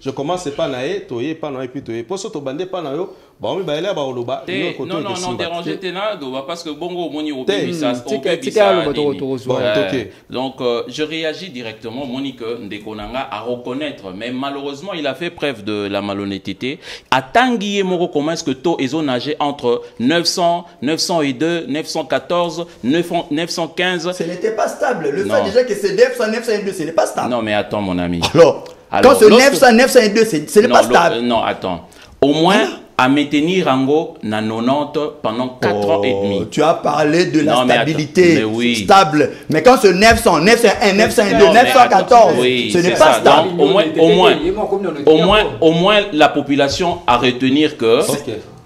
Je commence par Naé, Toye, pas Naé, puis Toye. Pour ce que tu bandé pas Naé, bon, mais là, Baoloba. Non, déranger Tenado, parce que Bongo, Moni, au donc, je réagis directement. Monique Ndekonanga à reconnaître, mais malheureusement, il a fait preuve de la malhonnêteté. À Tanguy et Moro, comment est-ce que To et nagé entre 900, 902, 914, 915? Ce n'était pas stable. Le fait déjà que c'est 900, 902, ce n'est pas stable. Non, mais attends, mon ami. Alors, quand c'est 900, 902, ce n'est pas stable. Non, attends. Au moins, à maintenir Rango na 90 pendant 4 ans et demi. Tu as parlé de la stabilité stable. Mais quand c'est 900, 901, 902, 914, ce n'est pas stable. Donc, au moins, la population à retenir que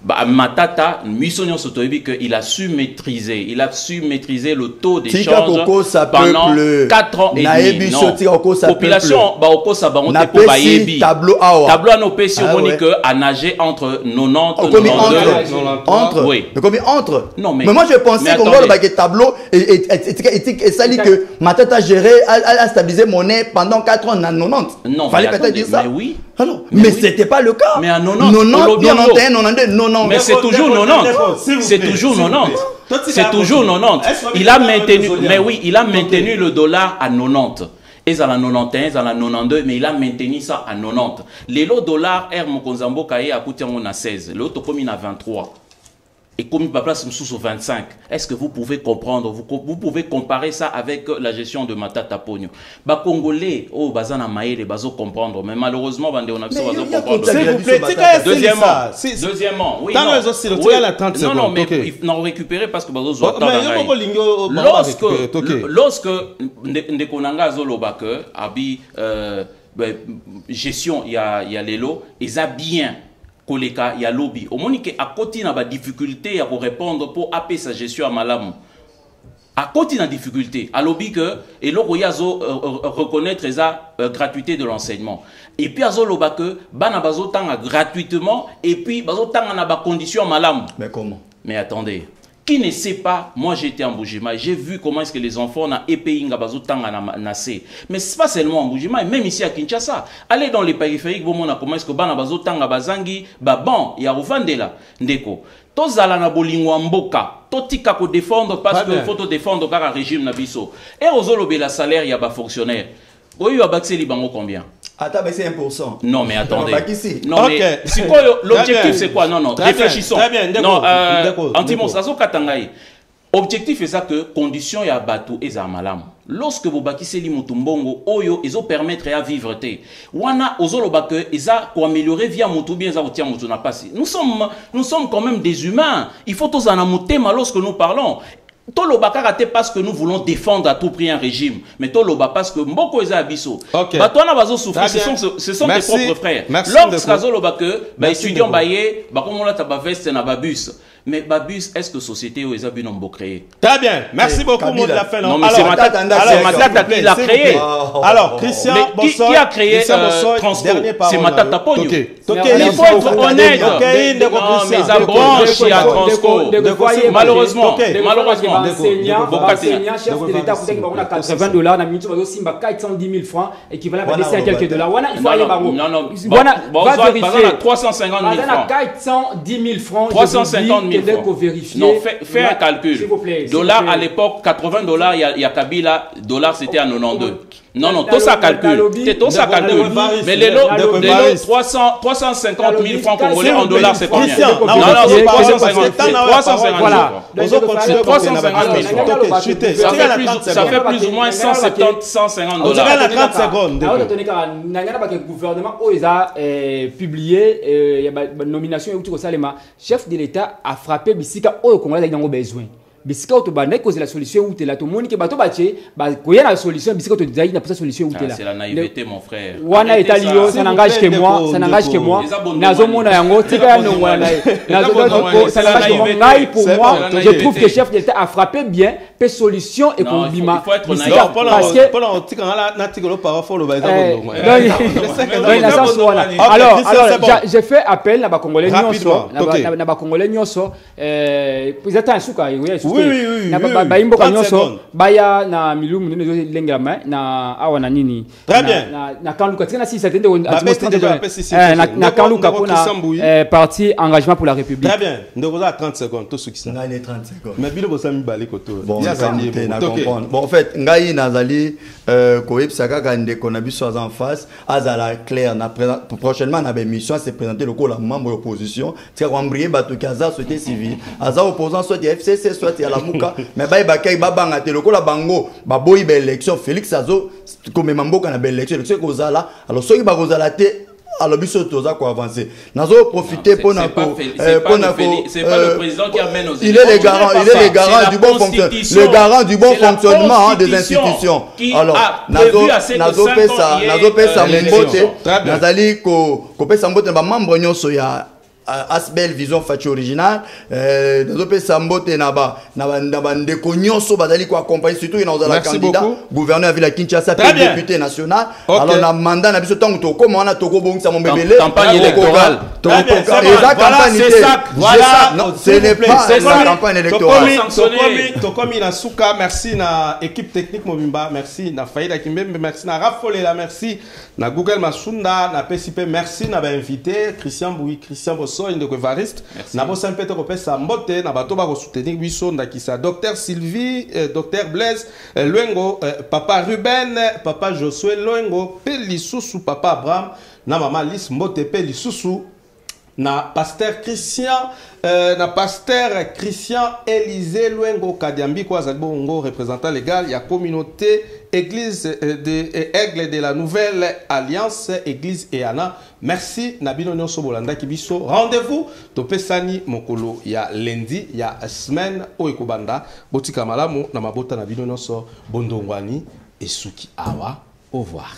Matata, Missonion Sotoyebi, qu'il a su maîtriser. Il a su maîtriser le taux d'échange pendant 4 ans et demi. Non. Population, tableau à nos pays, a nagé entre 90 et 92. Entre. Oui. Mais combien entre? Non, mais moi, je pensais qu'on voit le tableau et ça dit que Matata géré, a stabilisé monnaie pendant 4 ans en 90. Non, fallait peut-être dire ça. Mais oui. Alors, mais c'était pas le cas. Mais à 90, 91, 92, 90. Mais c'est toujours 90. C'est toujours 90. C'est toujours 90. Il a maintenu, mais oui, il a maintenu le dollar à 90. Ils à la 91, à la 92, mais il a maintenu ça à 90. Les lots dollars, Mokonzambo Kaye a coûté à 16. L'autre comme il a 23. Et comme il place sous 25, est-ce que vous pouvez comprendre, vous pouvez comparer ça avec la gestion de Matata Pogno? Bah Congolais, oh bazana maïle, bazo comprendre, mais malheureusement on a comprendre. S'il vous plaît, deuxièmement, oui, non, mais il n'en récupérer parce que bazo lorsque Ndekonanga Zoloba que abi gestion il y a les lots, ils a bien koleka ya lobby au monique à côté na ba difficulté à répondre pour appeler sa gestion à malamu à côté na difficulté à lobby que et lo yazo reconnaître ça gratuité de l'enseignement et puis azo loba que bana bazo tanga gratuitement et puis bazo tanga na ba condition malamu. Mais comment? Mais attendez, qui ne sait pas, moi j'étais en Boujima, j'ai vu comment est-ce que les enfants na EPI ngabazo tanga na nasé. Mais c'est pas seulement en Boujima, même ici à Kinshasa. Allez dans les périphériques, vous montrez comment est-ce que bana bazo tanga bazangi, bon, il y a Rufandela, ndeko. Tozala na bolingwa mboka, totika ko défendre parce que faut te défendre car un régime na biso. Et ozolobe la salaire ya ba fonctionnaire. Oyo abaxé libango combien? Attends, mais c'est 1%. Non, mais attendez. Non, mais c'est quoi l'objectif? C'est quoi? Non, réfléchissons. Très bien, non, Antimosazo Katangaï. Objectif est ça que condition ya bateau et za malam. Lorsque vous bâtissez li mutumbongo, oyo, ils ont permettre à vivre te. Wana ozolo bake, ils ont pour améliorer via mutu bien za otia mutu na pasi. Nous sommes quand même des humains. Il faut tous en amouter lorsque nous parlons. Toloba karaté parce que nous voulons défendre à tout prix un régime. Mais Toloba parce que Mboko est abisso. Batouana bazo souffrir, ce sont tes propres frères. Lorsqu'Azoloba que, étudiants baillé, comme on l'a taba veste na babus. Mais Babus, est-ce que société ou Ezabi n'ont pas créé? Très bien, merci beaucoup, mot de la fin. Non, mais c'est Matata qui l'a créé. Alors, Christian, qui a créé Transco? C'est Matata Pogno. Il faut être honnête. Non, mais ça branche à Transco. Malheureusement, enseignant, chef de l'État, on a 80 $, na minute, on a 410 000 francs, équivalent à quelques dollars. Il faut aller par où? Non, va vérifier. 350 000 francs. 410 000 francs. 350 000 francs. Non, fais un calcul. Dollar à l'époque, 80 $, il y a Kabila, dollar c'était à 92. Non, tout ça calcule. Tout ça calcule. Mais les lots 350 000 francs congolais en dollars, c'est combien? Non, c'est 350 000. Voilà. 350 000 francs. Ça fait plus ou moins 150 $. On dirait la 30 secondes. Le gouvernement a publié la nomination de chef de l'État a frappé Bissika au Congolais dans besoin. Bisika autobandé cause la solution où tu la tout monde qui bateau bâché koya la solution bisika to design na solution où tu là c'est la naïveté mon frère wana italio ça n'engage que moi nazo mona yango tika no wana nazo ça n'engage que moi pour moi je trouve que chef d'État a frappé bien pe solution et pour bima parce que pendant tika na tika par rapport au bazabo alors j'ai fait appel na ba congolais nyonso na ba congolais nyonso peut-être un souka oui. Baimbo kanyoso baya na milumu nino lengama na awa na nini. Très bien. Na kanluka tina si ça tende na kanluka pona parti engagement pour la République. Très bien. Ndokoza à 30 secondes tout ce qui ça. Ngai 30 secondes. Mais bilo bosami bali koto. Bon, en fait ngai nazali koyebisa kaka ndeko na biso en face azala clair na prochainement na émission c'est présenter le la membre opposition tika kwambrier bato kaza société civile aza opposant soit FCC soit à la Mouka, mais baïbakai babanga te lokola bango baboyi ba élection Félix Azo comme mamboka na belle élection c'est kozala alors ceux qui ba kozala te alors biso toza ko avancer nazo profiter pour na ko c'est pas le président qui amène aux élections il est le garant du bon fonctionnement le garant du bon fonctionnement des institutions alors nazo pesa mbote nazali ko pesa mbote ba membre nyonso ya Asbel Vision Fachi Original nazopesa mbote na ndeko nyonso bazali ko accompagner surtout na ozala candidat gouverneur ville Kinshasa puis député national alors na mandat na biso tango to comme on a toko bongisa mon bébé campagne électorale voilà ce n'est pas la campagne électorale tokomi na suka merci na équipe technique Mobimba merci na Faïda Kimbembe merci na Rafolela merci na Google Masunda na PCP merci na ba invité Christian Bosso Ndeko Evariste na bo Saint Peter kopesa mbote na bato ba ko soutenir biso ndakisa Dr Sylvie Dr Blaise Lwengo papa Ruben papa Josué Lwengo pe lisusu papa Abraham na mama Lise mbote pe lisusu na pasteur Christian Élisée Lwengo Kadiambi kwa zalibongo représentant légal il y a communauté église de Aigle de la Nouvelle Alliance église Eana merci Nabino Nyonso Bolanda Kibiso rendez-vous topesani mokolo ya lundi ya semaine oekobanda botika malamu na mabota Nabino Nyonso bondongwani esuki awa au revoir.